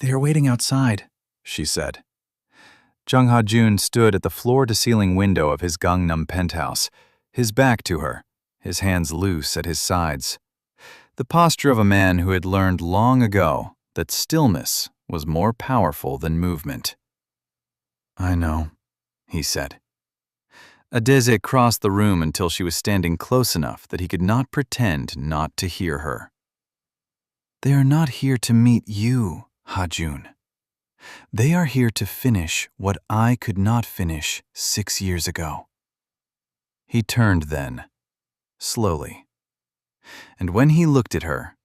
"They are waiting outside," she said. Jung Ha-jun stood at the floor-to-ceiling window of his Gangnam penthouse, his back to her, his hands loose at his sides. The posture of a man who had learned long ago that stillness was more powerful than movement. "I know," he said. Adeze crossed the room until she was standing close enough that he could not pretend not to hear her. "They are not here to meet you, Ha-jun. They are here to finish what I could not finish 6 years ago." He turned then, slowly. And when he looked at her,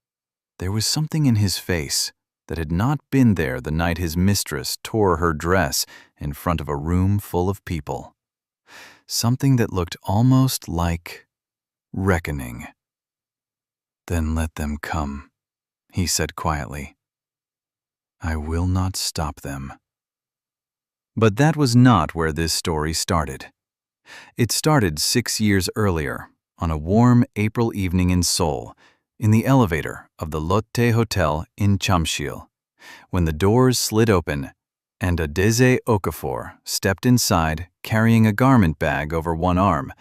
there was something in his face that had not been there the night his mistress tore her dress in front of a room full of people. Something that looked almost like reckoning. "Then let them come," he said quietly. "I will not stop them." But that was not where this story started. It started 6 years earlier, on a warm April evening in Seoul, in the elevator of the Lotte Hotel in Chamsil, when the doors slid open and Adeze Okafor stepped inside carrying a garment bag over one arm,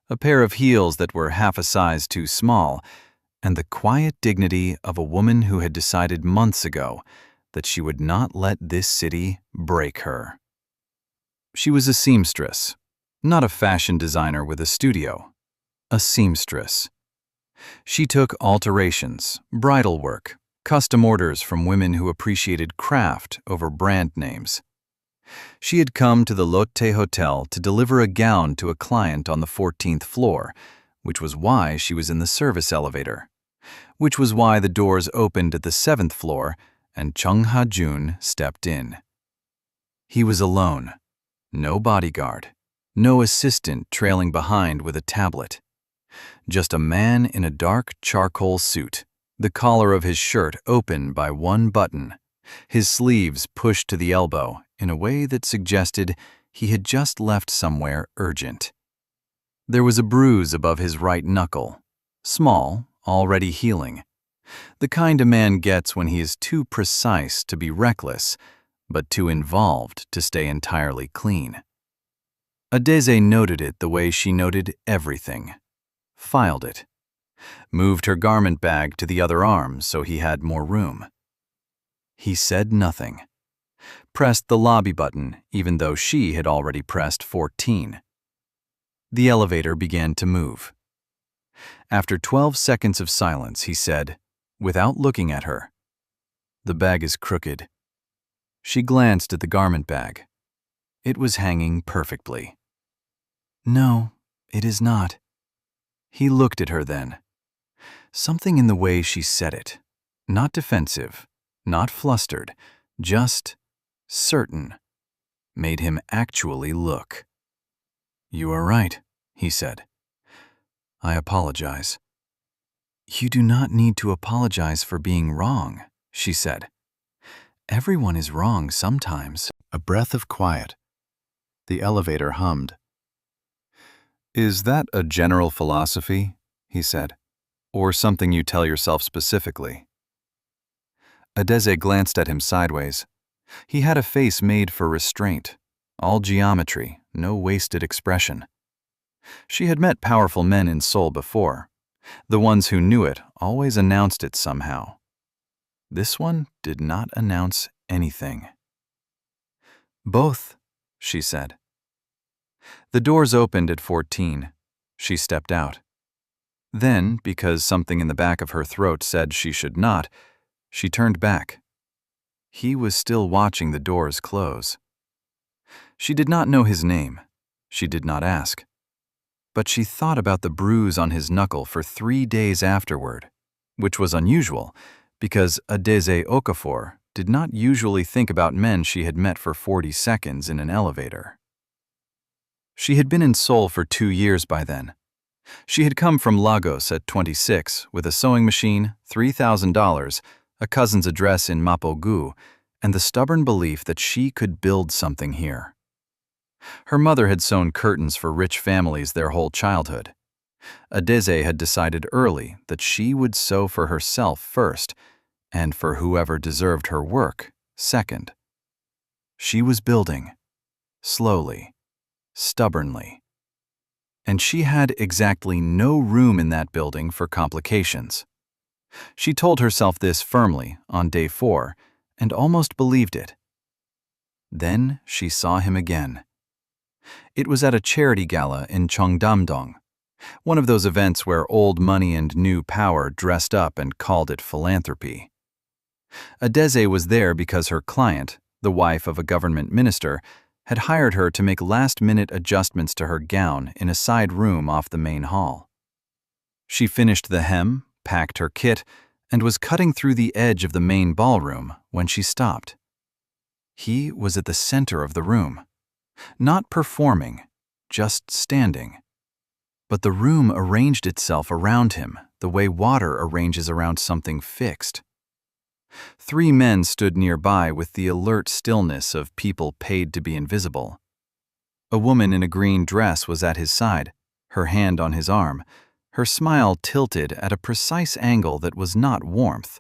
a pair of heels that were half a size too small, and the quiet dignity of a woman who had decided months ago that she would not let this city break her. She was a seamstress, not a fashion designer with a studio, a seamstress. She took alterations, bridal work, custom orders from women who appreciated craft over brand names. She had come to the Lotte Hotel to deliver a gown to a client on the 14th floor, which was why she was in the service elevator, which was why the doors opened at the 7th floor and Jung Ha-jun stepped in. He was alone, no bodyguard, no assistant trailing behind with a tablet. Just a man in a dark charcoal suit, the collar of his shirt open by one button, his sleeves pushed to the elbow in a way that suggested he had just left somewhere urgent. There was a bruise above his right knuckle, small, already healing. The kind a man gets when he is too precise to be reckless, but too involved to stay entirely clean. Adeze noted it the way she noted everything. Filed it. Moved her garment bag to the other arm so he had more room. He said nothing. Pressed the lobby button even though she had already pressed 14. The elevator began to move. After 12 seconds of silence, he said, without looking at her, "The bag is crooked." She glanced at the garment bag. It was hanging perfectly. "No, it is not." He looked at her then. Something in the way she said it, not defensive, not flustered, just certain, made him actually look. "You are right," he said. "I apologize." "You do not need to apologize for being wrong," she said. "Everyone is wrong sometimes." A breath of quiet. The elevator hummed. "Is that a general philosophy?" he said. "Or something you tell yourself specifically?" Adeze glanced at him sideways. He had a face made for restraint, all geometry, no wasted expression. She had met powerful men in Seoul before. The ones who knew it always announced it somehow. This one did not announce anything. "Both," she said. The doors opened at 14. She stepped out. Then, because something in the back of her throat said she should not, she turned back. He was still watching the doors close. She did not know his name. She did not ask. But she thought about the bruise on his knuckle for 3 days afterward, which was unusual because Adeze Okafor did not usually think about men she had met for 40 seconds in an elevator. She had been in Seoul for 2 years by then. She had come from Lagos at 26 with a sewing machine, $3,000, a cousin's address in Mapo-gu, and the stubborn belief that she could build something here. Her mother had sewn curtains for rich families their whole childhood. Adeze had decided early that she would sew for herself first, and for whoever deserved her work second. She was building, slowly, stubbornly. And she had exactly no room in that building for complications. She told herself this firmly on day 4 and almost believed it. Then she saw him again. It was at a charity gala in Cheongdam-dong, one of those events where old money and new power dressed up and called it philanthropy. Adeze was there because her client, the wife of a government minister, had hired her to make last-minute adjustments to her gown in a side room off the main hall. She finished the hem, packed her kit, and was cutting through the edge of the main ballroom when she stopped. He was at the center of the room, not performing, just standing. But the room arranged itself around him the way water arranges around something fixed. 3 men stood nearby with the alert stillness of people paid to be invisible. A woman in a green dress was at his side, her hand on his arm, her smile tilted at a precise angle that was not warmth.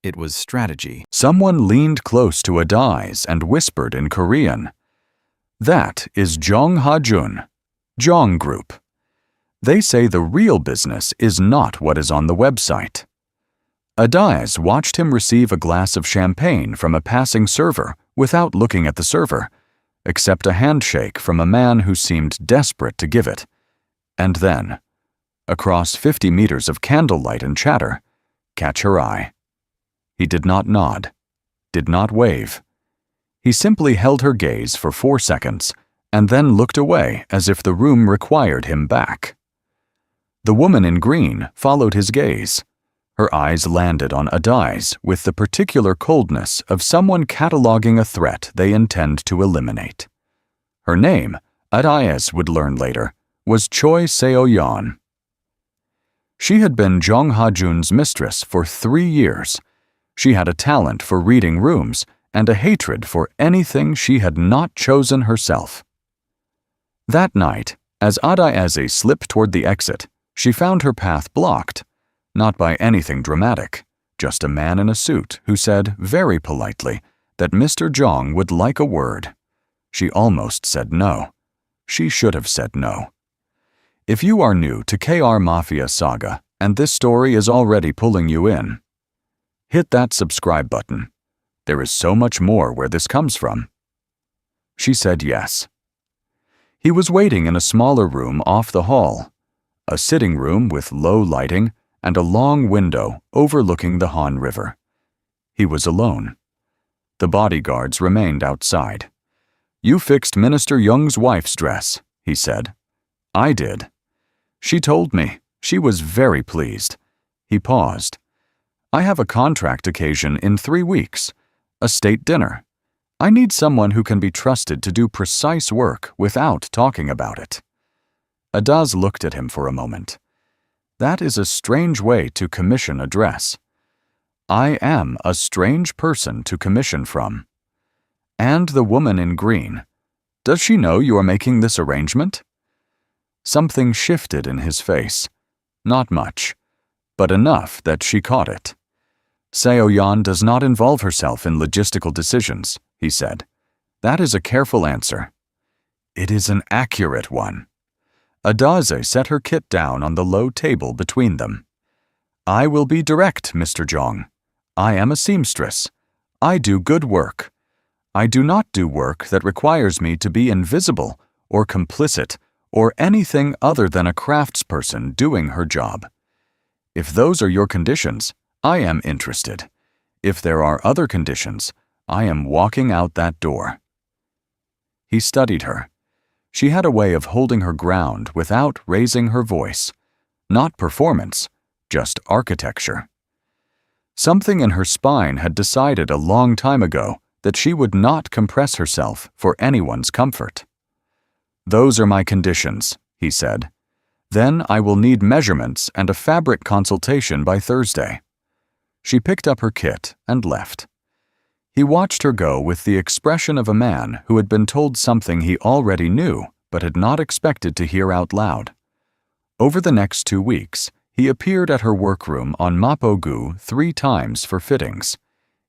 It was strategy. Someone leaned close to Adai's and whispered in Korean, "That is Jong Ha-jun, Jong Group. They say the real business is not what is on the website." Adais watched him receive a glass of champagne from a passing server without looking at the server, except a handshake from a man who seemed desperate to give it. And then, across 50 meters of candlelight and chatter, catch her eye. He did not nod, did not wave. He simply held her gaze for 4 seconds and then looked away as if the room required him back. The woman in green followed his gaze. Her eyes landed on Adai's with the particular coldness of someone cataloging a threat they intend to eliminate. Her name, Adais would learn later, was Choi Seo-yeon. She had been Jong Ha-jun's mistress for 3 years. She had a talent for reading rooms and a hatred for anything she had not chosen herself. That night, as Adaize slipped toward the exit, she found her path blocked. Not by anything dramatic, just a man in a suit who said, very politely, that Mr. Jong would like a word. She almost said no. She should have said no. If you are new to KR Mafia Saga and this story is already pulling you in, hit that subscribe button. There is so much more where this comes from. She said yes. He was waiting in a smaller room off the hall, a sitting room with low lighting and a long window overlooking the Han River. He was alone. The bodyguards remained outside. "You fixed Minister Young's wife's dress," he said. "I did. She told me. She was very pleased." He paused. "I have a contract occasion in 3 weeks, a state dinner. I need someone who can be trusted to do precise work without talking about it." Adaz looked at him for a moment. That is a strange way to commission a dress. I am a strange person to commission from. And the woman in green. Does she know you are making this arrangement? Something shifted in his face. Not much, but enough that she caught it. Seo-yeon does not involve herself in logistical decisions, he said. That is a careful answer. It is an accurate one. Adaze set her kit down on the low table between them. "I will be direct, Mr. Jong. I am a seamstress. I do good work. I do not do work that requires me to be invisible or complicit or anything other than a craftsperson doing her job. If those are your conditions, I am interested. If there are other conditions, I am walking out that door." He studied her. She had a way of holding her ground without raising her voice. Not performance, just architecture. Something in her spine had decided a long time ago that she would not compress herself for anyone's comfort. "Those are my conditions," he said. "Then I will need measurements and a fabric consultation by Thursday." She picked up her kit and left. He watched her go with the expression of a man who had been told something he already knew but had not expected to hear out loud. Over the next 2 weeks, he appeared at her workroom on Mapo-gu 3 times for fittings.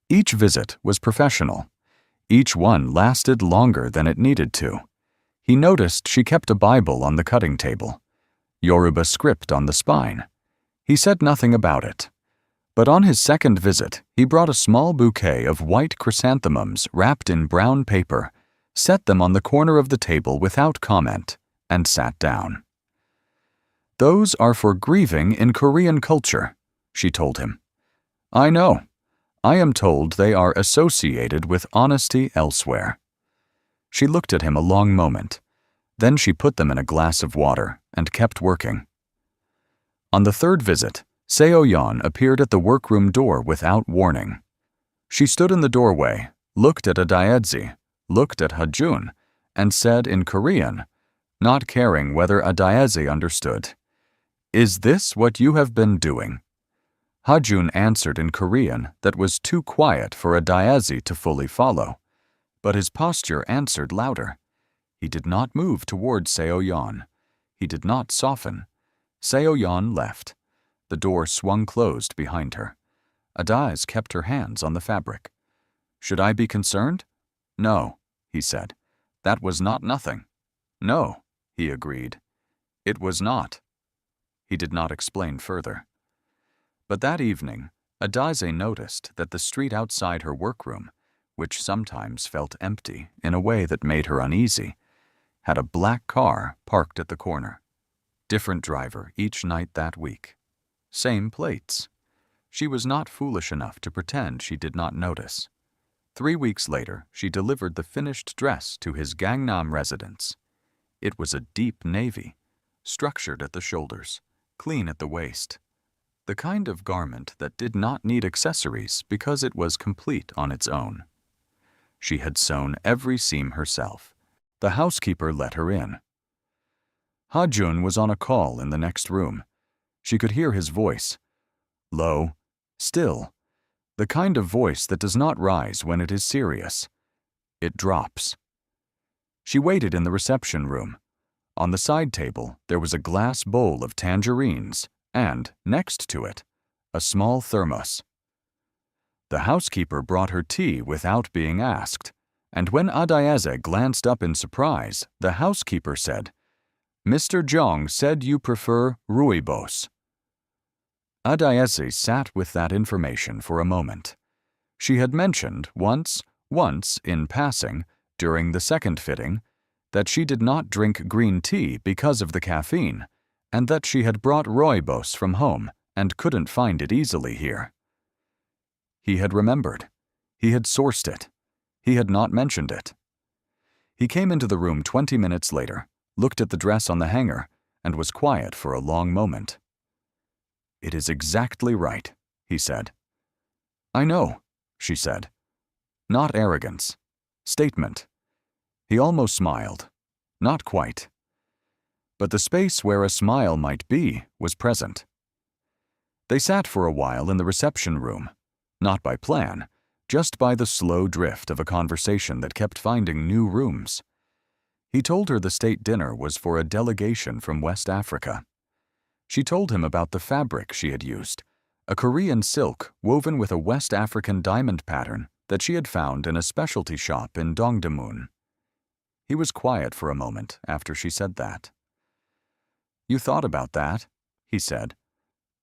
Each visit was professional. Each one lasted longer than it needed to. He noticed she kept a Bible on the cutting table, Yoruba script on the spine. He said nothing about it. But on his second visit, he brought a small bouquet of white chrysanthemums wrapped in brown paper, set them on the corner of the table without comment, and sat down. "Those are for grieving in Korean culture," she told him. "I know. I am told they are associated with honesty elsewhere." She looked at him a long moment. Then she put them in a glass of water and kept working. On the third visit, Seo-yeon appeared at the workroom door without warning. She stood in the doorway, looked at Adaeze, looked at Ha-jun, and said in Korean, not caring whether Adaeze understood, "Is this what you have been doing?" Ha-jun answered in Korean that was too quiet for Adaeze to fully follow, but his posture answered louder. He did not move toward Seo-yeon. He did not soften. Seo-yeon left. The door swung closed behind her. Adaeze kept her hands on the fabric. "Should I be concerned?" "No," he said. "That was not nothing." "No," he agreed. "It was not." He did not explain further. But that evening, Adaeze noticed that the street outside her workroom, which sometimes felt empty in a way that made her uneasy, had a black car parked at the corner. Different driver each night that week. Same plates. She was not foolish enough to pretend she did not notice. 3 weeks later, she delivered the finished dress to his Gangnam residence. It was a deep navy, structured at the shoulders, clean at the waist. The kind of garment that did not need accessories because it was complete on its own. She had sewn every seam herself. The housekeeper let her in. Ha-jun was on a call in the next room. She could hear his voice. Low, still. The kind of voice that does not rise when it is serious. It drops. She waited in the reception room. On the side table, there was a glass bowl of tangerines and, next to it, a small thermos. The housekeeper brought her tea without being asked, and when Adaeze glanced up in surprise, the housekeeper said, "Mr. Jong said you prefer rooibos." Adaeze sat with that information for a moment. She had mentioned once in passing, during the second fitting, that she did not drink green tea because of the caffeine, and that she had brought rooibos from home and couldn't find it easily here. He had remembered. He had sourced it. He had not mentioned it. He came into the room 20 minutes later, looked at the dress on the hanger, and was quiet for a long moment. "It is exactly right," he said. "I know," she said. Not arrogance. Statement. He almost smiled. Not quite. But the space where a smile might be was present. They sat for a while in the reception room, not by plan, just by the slow drift of a conversation that kept finding new rooms. He told her the state dinner was for a delegation from West Africa. She told him about the fabric she had used, a Korean silk woven with a West African diamond pattern that she had found in a specialty shop in Dongdaemun. He was quiet for a moment after she said that. "You thought about that," he said.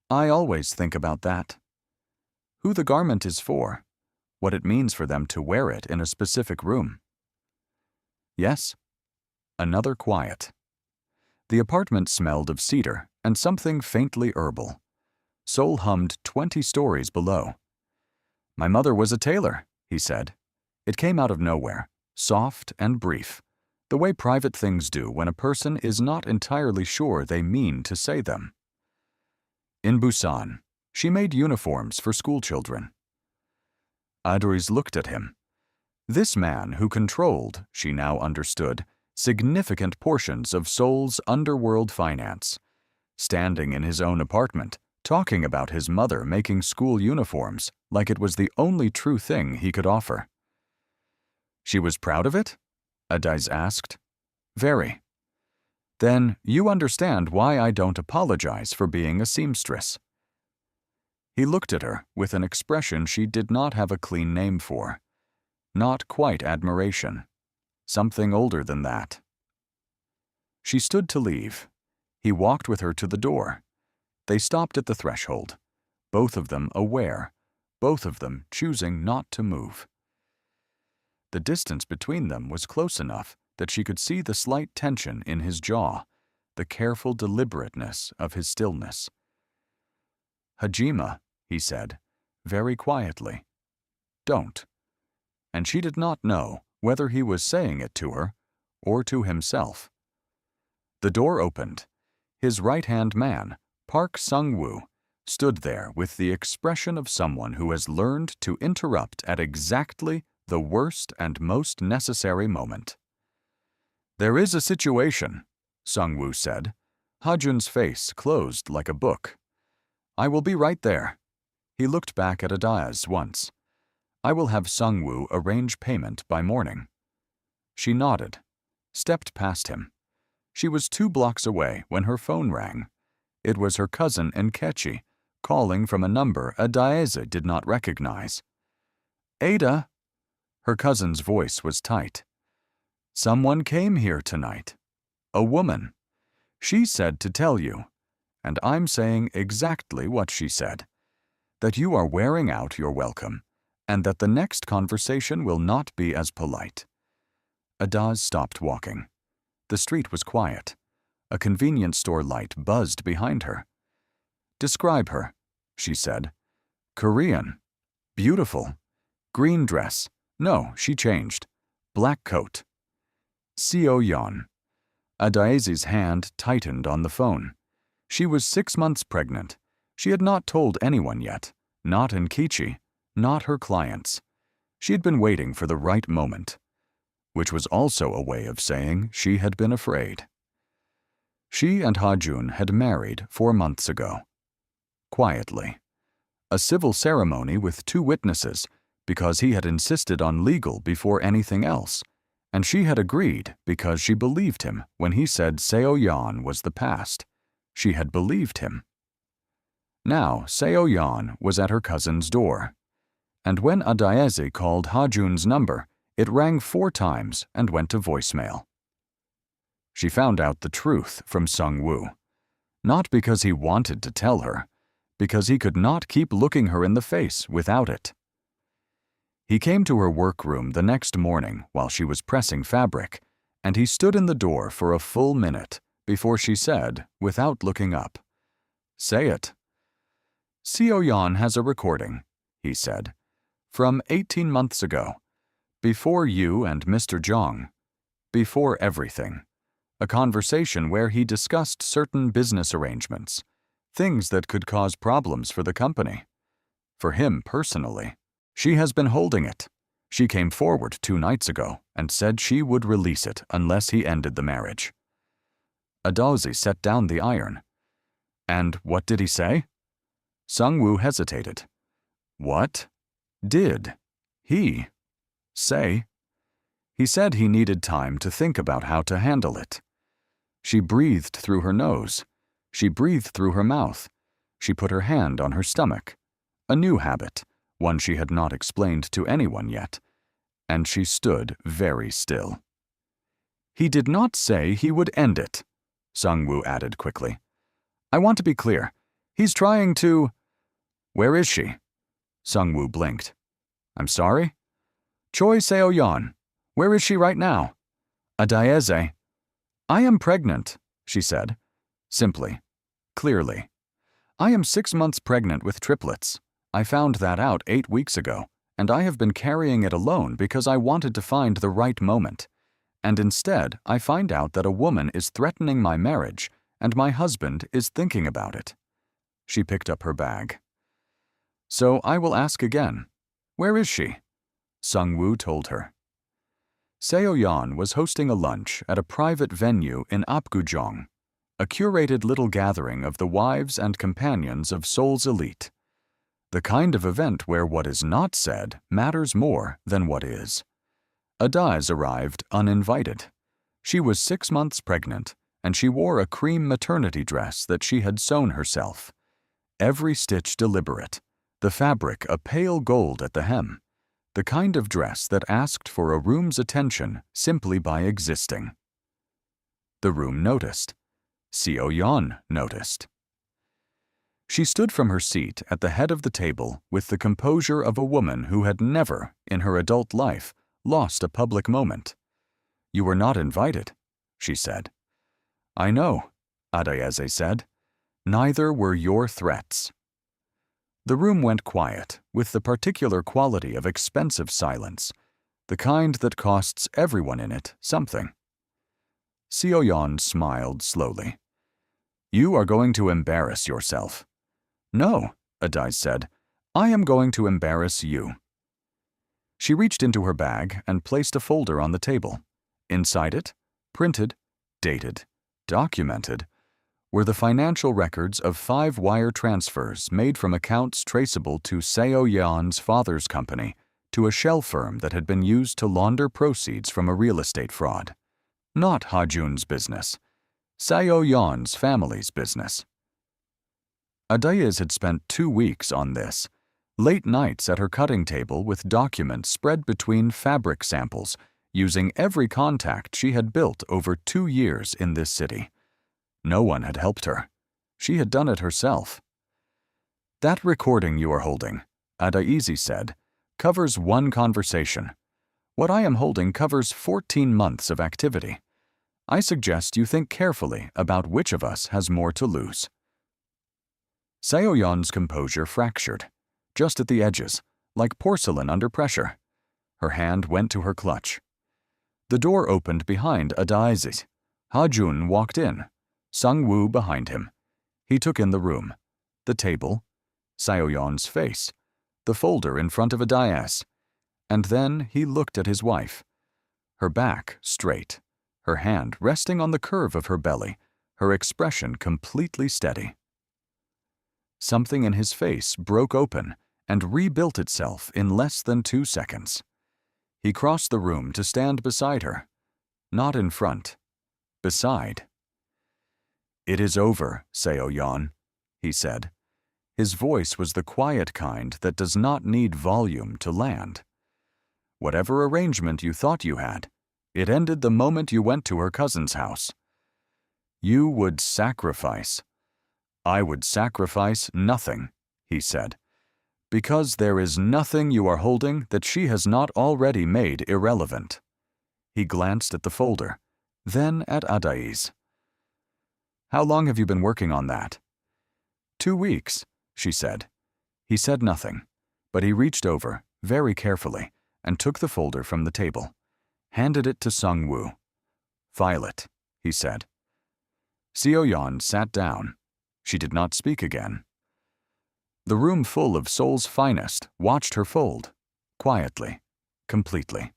"I always think about that. Who the garment is for, what it means for them to wear it in a specific room." Yes. Another quiet. The apartment smelled of cedar and something faintly herbal. Sol hummed 20 stories below. "My mother was a tailor," he said. It came out of nowhere, soft and brief, the way private things do when a person is not entirely sure they mean to say them. In Busan, she made uniforms for schoolchildren. Adris looked at him. This man who controlled, she now understood, significant portions of Seoul's underworld finance, standing in his own apartment, talking about his mother making school uniforms like it was the only true thing he could offer. "She was proud of it?" Adais asked. "Very." "Then you understand why I don't apologize for being a seamstress." He looked at her with an expression she did not have a clean name for. Not quite admiration. Something older than that. She stood to leave. He walked with her to the door. They stopped at the threshold, both of them aware, both of them choosing not to move. The distance between them was close enough that she could see the slight tension in his jaw, the careful deliberateness of his stillness. "Hajime," he said, very quietly. "Don't." And she did not know whether he was saying it to her or to himself. The door opened. His right-hand man, Park Sung-woo, stood there with the expression of someone who has learned to interrupt at exactly the worst and most necessary moment. "There is a situation," Sung-woo said. Hajun's face closed like a book. "I will be right there." He looked back at Adias once. "I will have Sung-woo arrange payment by morning." She nodded, stepped past him. She was 2 blocks away when her phone rang. It was her cousin Nkechi, calling from a number Adiasa did not recognize. "Ada." Her cousin's voice was tight. "Someone came here tonight. A woman. She said to tell you, and I'm saying exactly what she said, that you are wearing out your welcome, and that the next conversation will not be as polite." Adaz stopped walking. The street was quiet. A convenience store light buzzed behind her. "Describe her," she said. "Korean. Beautiful. Green dress. No, she changed. Black coat." Seo-yeon. Adaezi's hand tightened on the phone. She was 6 months pregnant. She had not told anyone yet, not Nkechi, not her clients. She had been waiting for the right moment, which was also a way of saying she had been afraid. She and Hajun had married 4 months ago. Quietly. A civil ceremony with 2 witnesses, because he had insisted on legal before anything else, and she had agreed because she believed him when he said Seo-yeon was the past. She had believed him. Now Seo-yeon was at her cousin's door, and when Adaeze called Hajun's number, it rang 4 times and went to voicemail. She found out the truth from Sung-woo, not because he wanted to tell her, because he could not keep looking her in the face without it. He came to her workroom the next morning while she was pressing fabric, and he stood in the door for a full minute before she said, without looking up, "Say it." "Seo-yeon has a recording," he said, "from 18 months ago, before you and Mr. Jong, before everything. A conversation where he discussed certain business arrangements, things that could cause problems for the company. For him personally. She has been holding it. She came forward 2 nights ago and said she would release it unless he ended the marriage." Adaozi set down the iron. "And what did he say?" Sung-woo hesitated. "What did he say?" "He said he needed time to think about how to handle it." She breathed through her nose. She breathed through her mouth. She put her hand on her stomach. A new habit, one she had not explained to anyone yet, and she stood very still. "He did not say he would end it," Sung-woo added quickly. "I want to be clear. He's trying to—" "Where is she?" Sung-woo blinked. "I'm sorry?" "Choi Seo-yeon. Where is she right now?" "Adaeze." "I am pregnant," she said, simply, clearly. "I am 6 months pregnant with triplets. I found that out 8 weeks ago, and I have been carrying it alone because I wanted to find the right moment. And instead, I find out that a woman is threatening my marriage, and my husband is thinking about it." She picked up her bag. "So I will ask again. Where is she?" Sung-woo told her. Seo-yeon was hosting a lunch at a private venue in Apgujeong, a curated little gathering of the wives and companions of Seoul's elite. The kind of event where what is not said matters more than what is. Adaz arrived uninvited. She was 6 months pregnant, and she wore a cream maternity dress that she had sewn herself. every stitch deliberate, the fabric a pale gold at the hem, the kind of dress that asked for a room's attention simply by existing. The room noticed. Seo-yeon noticed. She stood from her seat at the head of the table with the composure of a woman who had never, in her adult life, lost a public moment. "You were not invited," she said. "I know," Adayeze said. "Neither were your threats." The room went quiet, with the particular quality of expensive silence, the kind that costs everyone in it something. Seo-yeon smiled slowly. "You are going to embarrass yourself." "No," Adai said. "I am going to embarrass you." She reached into her bag and placed a folder on the table. Inside it, printed, dated, documented, were the financial records of 5 wire transfers made from accounts traceable to Seo-yeon's father's company to a shell firm that had been used to launder proceeds from a real estate fraud. Not Ha-jun's business. Seo-yeon's family's business. Adayez had spent 2 weeks on this, late nights at her cutting table with documents spread between fabric samples, using every contact she had built over 2 years in this city. No one had helped her. She had done it herself. "That recording you are holding," Adayeze said, "covers 1 conversation. What I am holding covers 14 months of activity. I suggest you think carefully about which of us has more to lose." Seo-yeon's composure fractured, just at the edges, like porcelain under pressure. Her hand went to her clutch. The door opened behind Adayeze. Ha-jun walked in, Sung-woo behind him. He took in the room, the table, Seo-yeon's face, the folder in front of Adayez, and then he looked at his wife. Her back straight, her hand resting on the curve of her belly, her expression completely steady. Something in his face broke open and rebuilt itself in less than 2 seconds. He crossed the room to stand beside her. Not in front. Beside. "It is over, Seo-yeon," he said. His voice was the quiet kind that does not need volume to land. "Whatever arrangement you thought you had, it ended the moment you went to her cousin's house. You would sacrifice. I would sacrifice nothing," he said, "because there is nothing you are holding that she has not already made irrelevant." He glanced at the folder, then at Adayez. "How long have you been working on that?" 2 weeks, she said. He said nothing, but he reached over, very carefully, and took the folder from the table, handed it to Sung-woo. "File it," he said. Seo-yeon sat down. She did not speak again. The room full of Seoul's finest watched her fold, quietly, completely,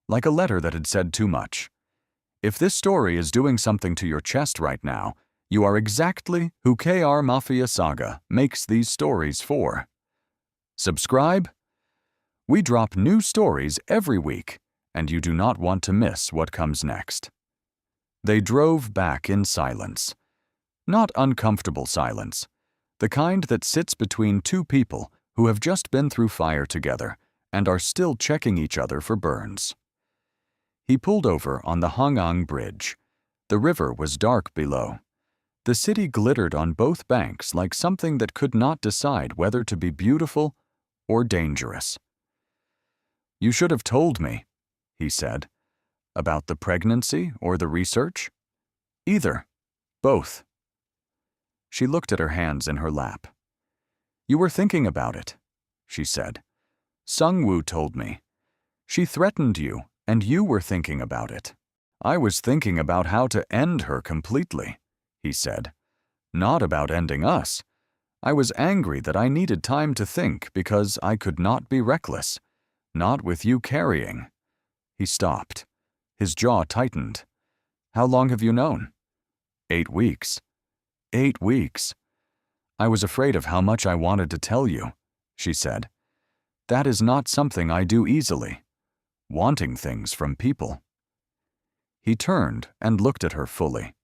like a letter that had said too much. If this story is doing something to your chest right now, you are exactly who KR Mafia Saga makes these stories for. Subscribe? We drop new stories every week, and you do not want to miss what comes next. They drove back in silence. Not uncomfortable silence, the kind that sits between 2 people who have just been through fire together and are still checking each other for burns. He pulled over on the Hangang Bridge. The river was dark below. The city glittered on both banks like something that could not decide whether to be beautiful or dangerous. "You should have told me," he said. "About the pregnancy or the research?" "Either. Both." She looked at her hands in her lap. "You were thinking about it," she said. "Sung-woo told me. She threatened you, and you were thinking about it." "I was thinking about how to end her completely," he said. "Not about ending us. I was angry that I needed time to think because I could not be reckless. Not with you carrying." He stopped. His jaw tightened. "How long have you known?" 8 weeks. 8 weeks. "I was afraid of how much I wanted to tell you," she said. "That is not something I do easily. Wanting things from people." He turned and looked at her fully.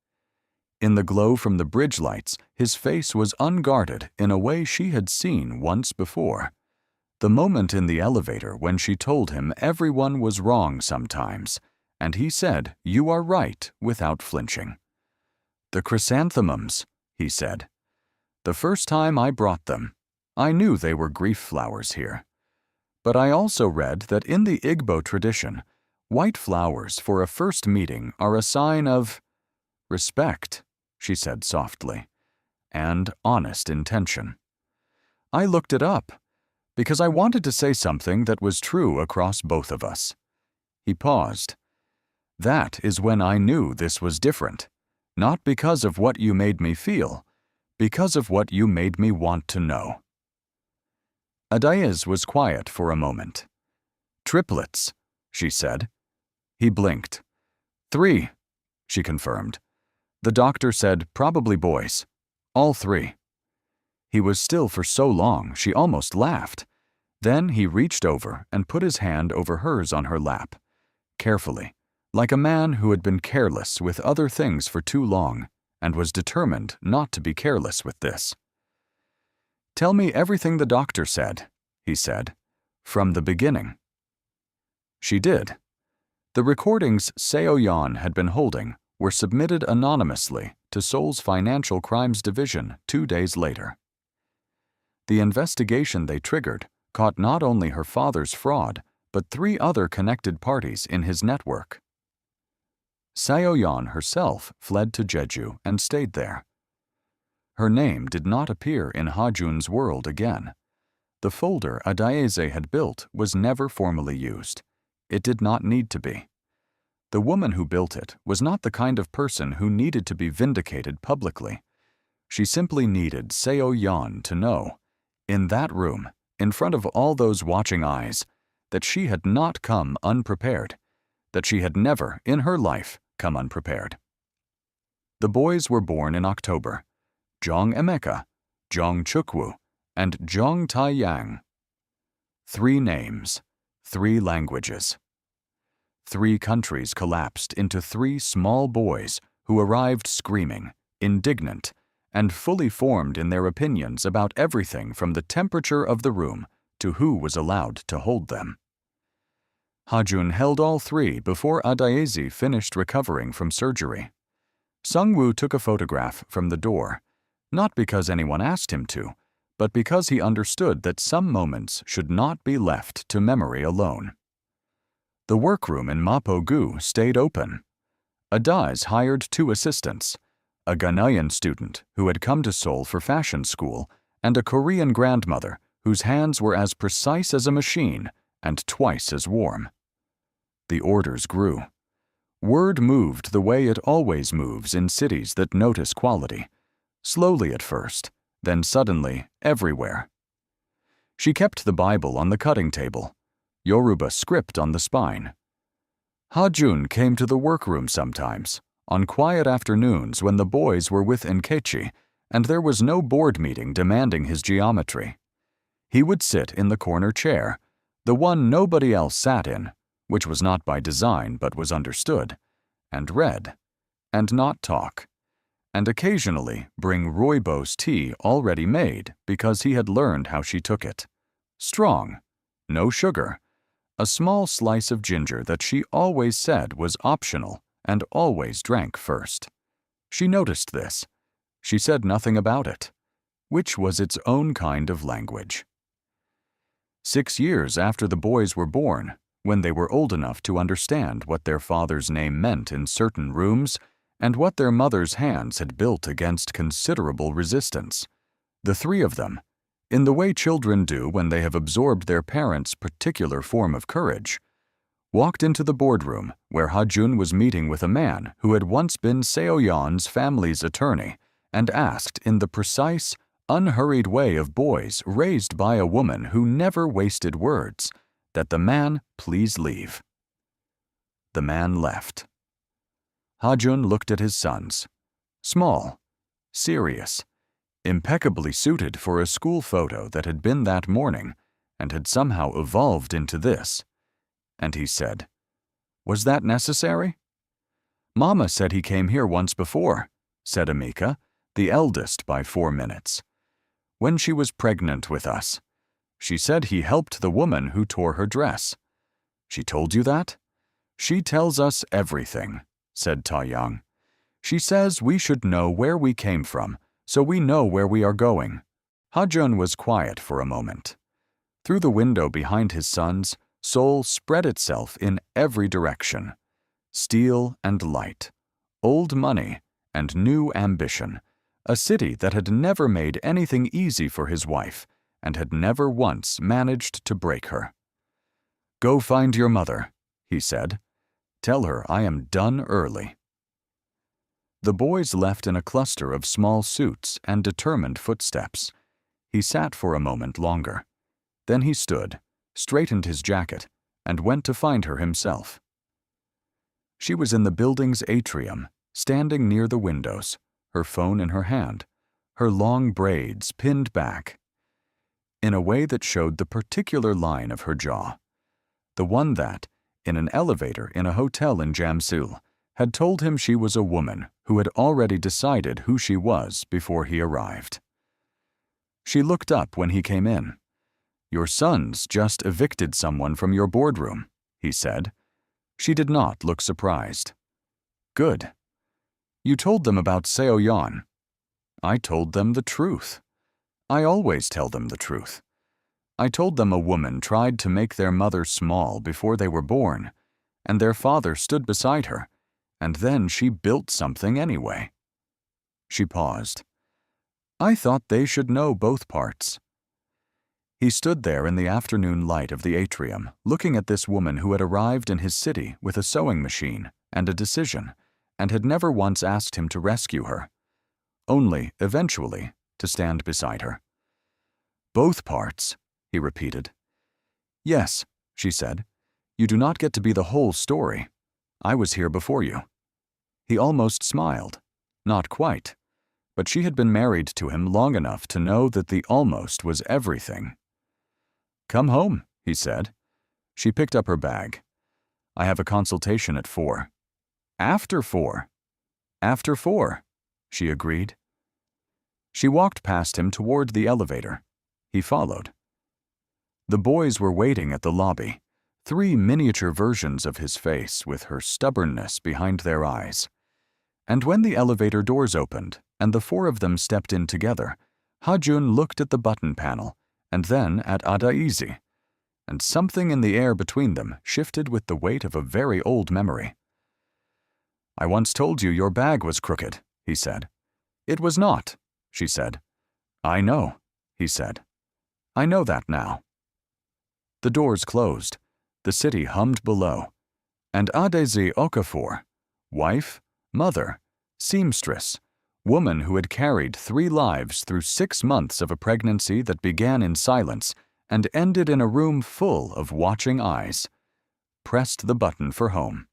In the glow from the bridge lights, his face was unguarded in a way she had seen once before. The moment in the elevator when she told him everyone was wrong sometimes, and he said, "You are right," without flinching. "The chrysanthemums," he said. "The first time I brought them, I knew they were grief flowers here. But I also read that in the Igbo tradition, white flowers for a first meeting are a sign of respect," she said softly, "and honest intention. I looked it up because I wanted to say something that was true across both of us." He paused. "That is when I knew this was different, not because of what you made me feel, because of what you made me want to know." Adaiz was quiet for a moment. "Triplets," she said. He blinked. "3," she confirmed. "The doctor said probably boys. All 3. He was still for so long she almost laughed. Then he reached over and put his hand over hers on her lap, carefully, like a man who had been careless with other things for too long and was determined not to be careless with this. "Tell me everything the doctor said," he said, "from the beginning." She did. The recordings Seo-yeon had been holding were submitted anonymously to Seoul's Financial Crimes Division 2 days later. The investigation they triggered caught not only her father's fraud, but 3 other connected parties in his network. Seo-yeon herself fled to Jeju and stayed there. Her name did not appear in Ha-jun's world again. The folder Adaize had built was never formally used. It did not need to be. The woman who built it was not the kind of person who needed to be vindicated publicly. She simply needed Seo-yeon to know, in that room, in front of all those watching eyes, that she had not come unprepared, that she had never, in her life, come unprepared. The boys were born in October: Jong Emeka, Jong Chukwu, and Jong Tae-yang. 3 names, 3 languages. 3 countries collapsed into 3 small boys who arrived screaming, indignant, and fully formed in their opinions about everything from the temperature of the room to who was allowed to hold them. Ha-jun held all 3 before Adaize finished recovering from surgery. Sung-woo took a photograph from the door, not because anyone asked him to, but because he understood that some moments should not be left to memory alone. The workroom in Mapo-gu stayed open. Adaize hired 2 assistants, a Ghanaian student who had come to Seoul for fashion school, and a Korean grandmother whose hands were as precise as a machine and twice as warm. The orders grew. Word moved the way it always moves in cities that notice quality, slowly at first, then suddenly everywhere. She kept the Bible on the cutting table, Yoruba script on the spine. Ha-jun came to the workroom sometimes, on quiet afternoons when the boys were with Nkechi and there was no board meeting demanding his geometry. He would sit in the corner chair, the one nobody else sat in, which was not by design but was understood, and read, and not talk, and occasionally bring rooibos tea already made because he had learned how she took it. Strong, no sugar, a small slice of ginger that she always said was optional and always drank first. She noticed this. She said nothing about it, which was its own kind of language. 6 years after the boys were born, when they were old enough to understand what their father's name meant in certain rooms and what their mother's hands had built against considerable resistance, the 3 of them, in the way children do when they have absorbed their parents' particular form of courage, walked into the boardroom where Ha-jun was meeting with a man who had once been Seo-yeon's family's attorney and asked in the precise, unhurried way of boys raised by a woman who never wasted words, that the man please leave. The man left. Ha-jun looked at his sons, small, serious, impeccably suited for a school photo that had been that morning and had somehow evolved into this, and he said, "Was that necessary?" "Mama said he came here once before," said Amika, the eldest by 4 minutes. "When she was pregnant with us. She said he helped the woman who tore her dress." "She told you that?" "She tells us everything," said Taeyang. "She says we should know where we came from, so we know where we are going." Hajun was quiet for a moment. Through the window behind his sons, Seoul spread itself in every direction. Steel and light, old money and new ambition, a city that had never made anything easy for his wife and had never once managed to break her. "Go find your mother," he said. "Tell her I am done early." The boys left in a cluster of small suits and determined footsteps. He sat for a moment longer. Then he stood, straightened his jacket, and went to find her himself. She was in the building's atrium, standing near the windows, her phone in her hand, her long braids pinned back, in a way that showed the particular line of her jaw, the one that, in an elevator in a hotel in Jamsil, had told him she was a woman who had already decided who she was before he arrived. She looked up when he came in. "Your sons just evicted someone from your boardroom," he said. She did not look surprised. "Good. You told them about Seo-yeon." "I told them the truth. I always tell them the truth. I told them a woman tried to make their mother small before they were born, and their father stood beside her, and then she built something anyway." She paused. "I thought they should know both parts." He stood there in the afternoon light of the atrium, looking at this woman who had arrived in his city with a sewing machine and a decision, and had never once asked him to rescue her. Only, eventually, to stand beside her. "Both parts," he repeated. "Yes," she said. "You do not get to be the whole story. I was here before you." He almost smiled. Not quite. But she had been married to him long enough to know that the almost was everything. "Come home," he said. She picked up her bag. "I have a consultation at 4. "After 4. "After 4, she agreed. She walked past him toward the elevator. He followed. The boys were waiting at the lobby, 3 miniature versions of his face with her stubbornness behind their eyes. And when the elevator doors opened and the 4 of them stepped in together, Hajun looked at the button panel and then at Adaizi, and something in the air between them shifted with the weight of a very old memory. "I once told you your bag was crooked," he said. "It was not," she said. "I know," he said. "I know that now." The doors closed. The city hummed below. And Adaizi Okafor, wife, mother, seamstress, woman who had carried 3 lives through 6 months of a pregnancy that began in silence and ended in a room full of watching eyes, pressed the button for home.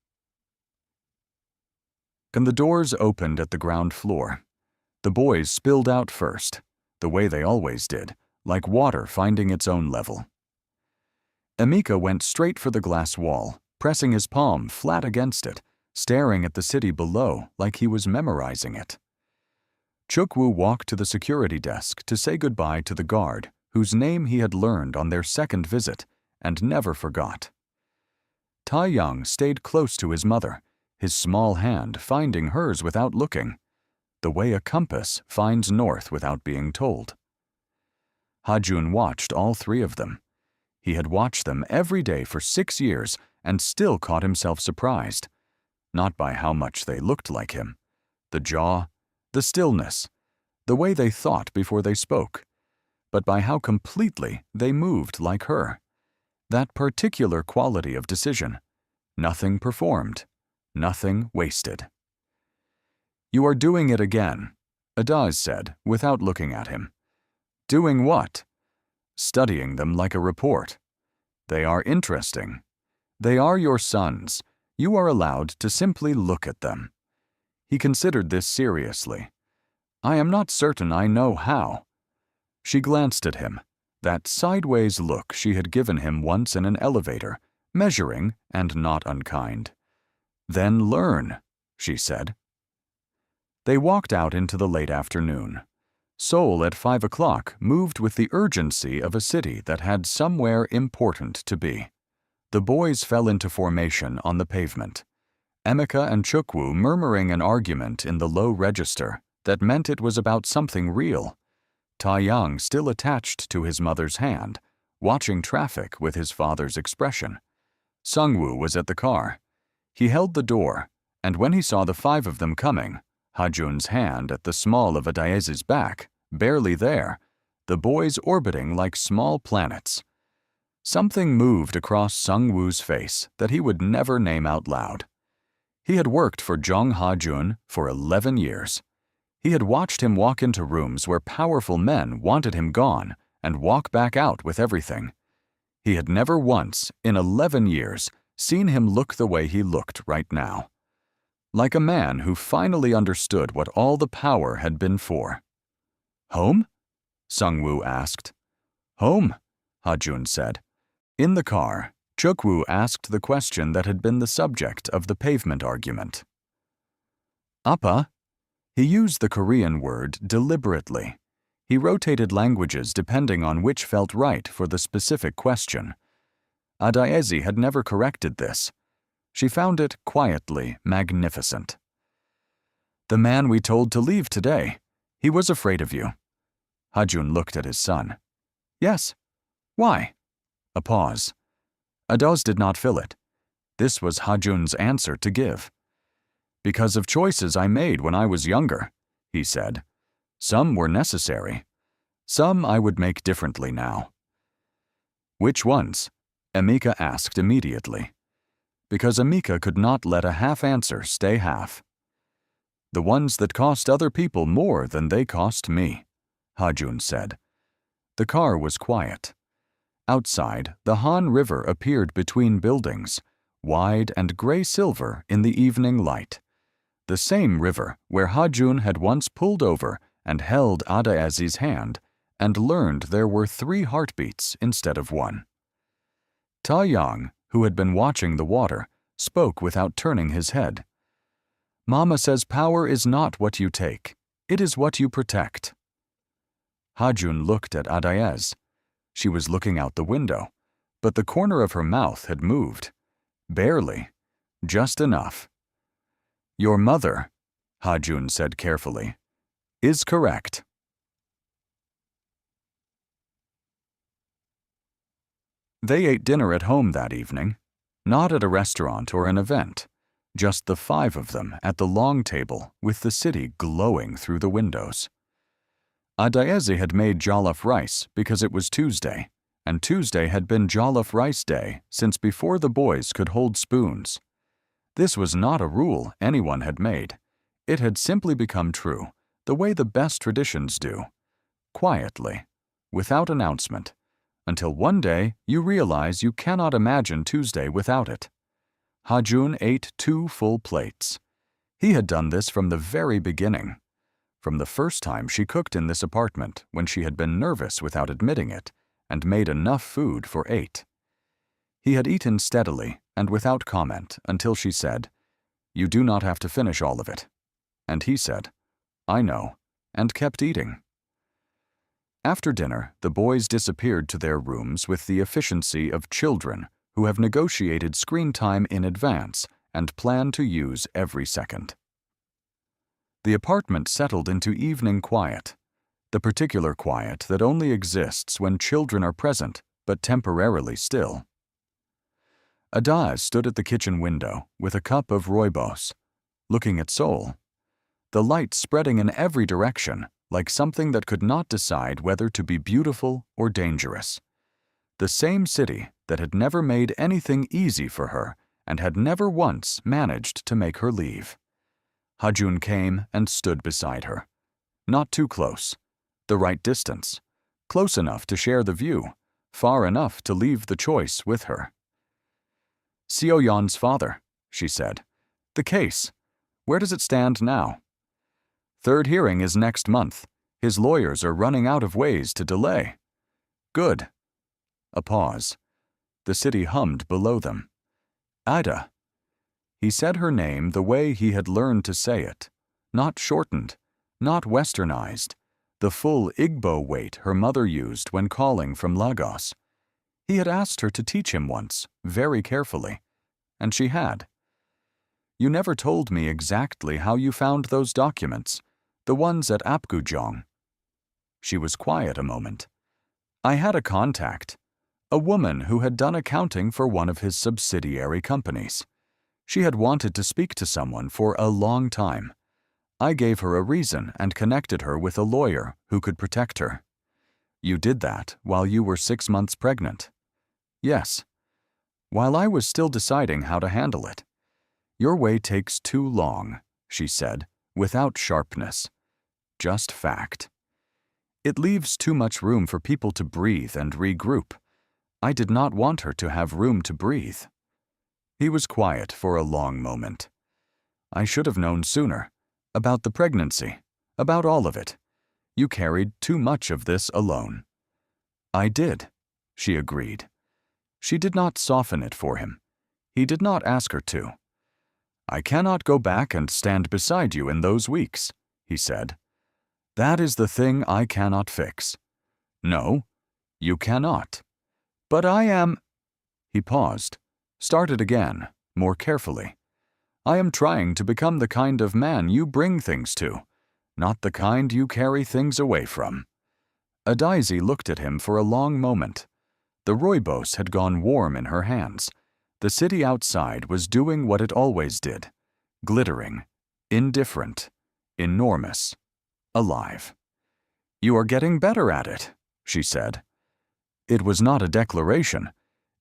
And the doors opened at the ground floor. The boys spilled out first, the way they always did, like water finding its own level. Amika went straight for the glass wall, pressing his palm flat against it, staring at the city below like he was memorizing it. Chukwu walked to the security desk to say goodbye to the guard, whose name he had learned on their second visit and never forgot. Taeyang stayed close to his mother, his small hand finding hers without looking, the way a compass finds north without being told. Hajun watched all 3 of them. He had watched them every day for 6 years and still caught himself surprised, not by how much they looked like him, the jaw, the stillness, the way they thought before they spoke, but by how completely they moved like her. That particular quality of decision, nothing performed, nothing wasted. "You are doing it again," Adaz said without looking at him. "Doing what?" "Studying them like a report. They are interesting. They are your sons. You are allowed to simply look at them." He considered this seriously. "I am not certain I know how." She glanced at him, that sideways look she had given him once in an elevator, measuring and not unkind. "Then learn," she said. They walked out into the late afternoon. Seoul at 5 o'clock moved with the urgency of a city that had somewhere important to be. The boys fell into formation on the pavement. Emika and Chukwu murmuring an argument in the low register that meant it was about something real. Taeyang still attached to his mother's hand, watching traffic with his father's expression. Sungwoo was at the car. He held the door, and when he saw the 5 of them coming, Hajun's hand at the small of Adaeze's back, barely there, the boys orbiting like small planets. Something moved across Sungwoo's face that he would never name out loud. He had worked for Jong Ha-jun for 11 years. He had watched him walk into rooms where powerful men wanted him gone and walk back out with everything. He had never once, in 11 years, seen him look the way he looked right now. Like a man who finally understood what all the power had been for. "Home?" Sungwoo asked. "Home," Ha-jun said. In the car, Chukwu asked the question that had been the subject of the pavement argument. "Appa?" He used the Korean word deliberately. He rotated languages depending on which felt right for the specific question. Adaeze had never corrected this. She found it quietly magnificent. "The man we told to leave today. He was afraid of you." Hajun looked at his son. "Yes. Why?" A pause. Adoz did not fill it. This was Hajun's answer to give. "Because of choices I made when I was younger," he said. "Some were necessary. Some I would make differently now." "Which ones?" Emika asked immediately. Because Emika could not let a half answer stay half. "The ones that cost other people more than they cost me," Hajun said. The car was quiet. Outside, the Han River appeared between buildings, wide and gray-silver in the evening light. The same river where Hajun had once pulled over and held Adaeze's hand and learned there were 3 heartbeats instead of 1. Taeyang, who had been watching the water, spoke without turning his head. "Mama says power is not what you take. It is what you protect." Hajun looked at Adaeze. She was looking out the window, but the corner of her mouth had moved. Barely. Just enough. "Your mother," Hajun said carefully, "is correct." They ate dinner at home that evening, not at a restaurant or an event, just the 5 of them at the long table with the city glowing through the windows. Adaeze had made jollof rice because it was Tuesday, and Tuesday had been jollof rice day since before the boys could hold spoons. This was not a rule anyone had made. It had simply become true, the way the best traditions do. Quietly, without announcement, until one day you realize you cannot imagine Tuesday without it. Hajun ate 2 full plates. He had done this from the very beginning. From the first time she cooked in this apartment when she had been nervous without admitting it, and made enough food for 8. He had eaten steadily and without comment until she said, "You do not have to finish all of it." And he said, "I know," and kept eating. After dinner, the boys disappeared to their rooms with the efficiency of children who have negotiated screen time in advance and plan to use every second. The apartment settled into evening quiet, the particular quiet that only exists when children are present but temporarily still. Adaeze stood at the kitchen window with a cup of rooibos, looking at Seoul, the light spreading in every direction like something that could not decide whether to be beautiful or dangerous. The same city that had never made anything easy for her and had never once managed to make her leave. Hajun came and stood beside her. Not too close. The right distance. Close enough to share the view. Far enough to leave the choice with her. "Seoyeon's father," she said. "The case. Where does it stand now?" "Third hearing is next month. His lawyers are running out of ways to delay." "Good." A pause. The city hummed below them. "Ida." He said her name the way he had learned to say it, not shortened, not westernized, the full Igbo weight her mother used when calling from Lagos. He had asked her to teach him once, very carefully, and she had. You never told me exactly how you found those documents, the ones at Apgujeong. She was quiet a moment. I had a contact, a woman who had done accounting for one of his subsidiary companies. She had wanted to speak to someone for a long time. I gave her a reason and connected her with a lawyer who could protect her. You did that while you were 6 months pregnant. Yes. While I was still deciding how to handle it. Your way takes too long, she said, without sharpness. Just fact. It leaves too much room for people to breathe and regroup. I did not want her to have room to breathe. He was quiet for a long moment. I should have known sooner. About the pregnancy. About all of it. You carried too much of this alone. I did, she agreed. She did not soften it for him. He did not ask her to. I cannot go back and stand beside you in those weeks, he said. That is the thing I cannot fix. No, you cannot. But I am... He paused, started again, more carefully. I am trying to become the kind of man you bring things to, not the kind you carry things away from. Adaizi looked at him for a long moment. The rooibos had gone warm in her hands. The city outside was doing what it always did, glittering, indifferent, enormous, alive. You are getting better at it, she said. It was not a declaration.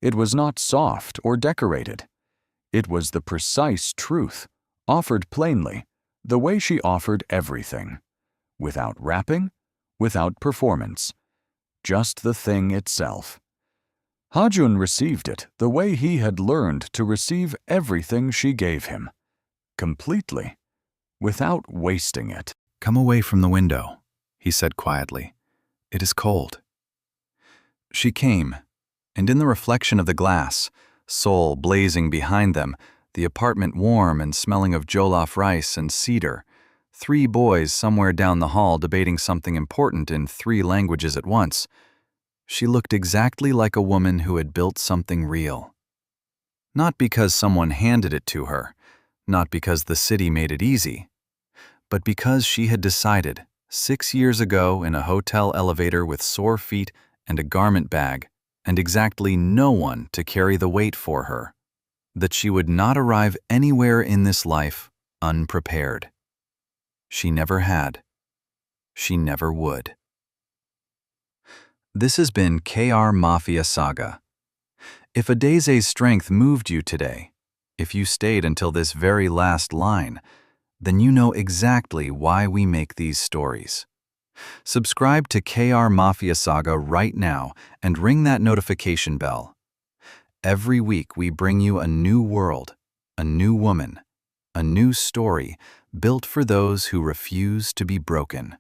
It was not soft or decorated. It was the precise truth, offered plainly, the way she offered everything. Without wrapping, without performance. Just the thing itself. Hajun received it the way he had learned to receive everything she gave him. Completely. Without wasting it. Come away from the window, he said quietly. It is cold. She came, and in the reflection of the glass, Seoul blazing behind them, the apartment warm and smelling of jollof rice and cedar, 3 boys somewhere down the hall debating something important in 3 languages at once, she looked exactly like a woman who had built something real. Not because someone handed it to her, not because the city made it easy, but because she had decided, 6 years ago in a hotel elevator with sore feet and a garment bag, and exactly no one to carry the weight for her, that she would not arrive anywhere in this life unprepared. She never had. She never would. This has been KR Mafia Saga. If Adeze's strength moved you today, if you stayed until this very last line, then you know exactly why we make these stories. Subscribe to KR Mafia Saga right now and ring that notification bell. Every week we bring you a new world, a new woman, a new story built for those who refuse to be broken.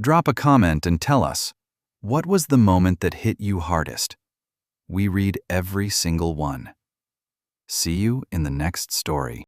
Drop a comment and tell us, what was the moment that hit you hardest? We read every single one. See you in the next story.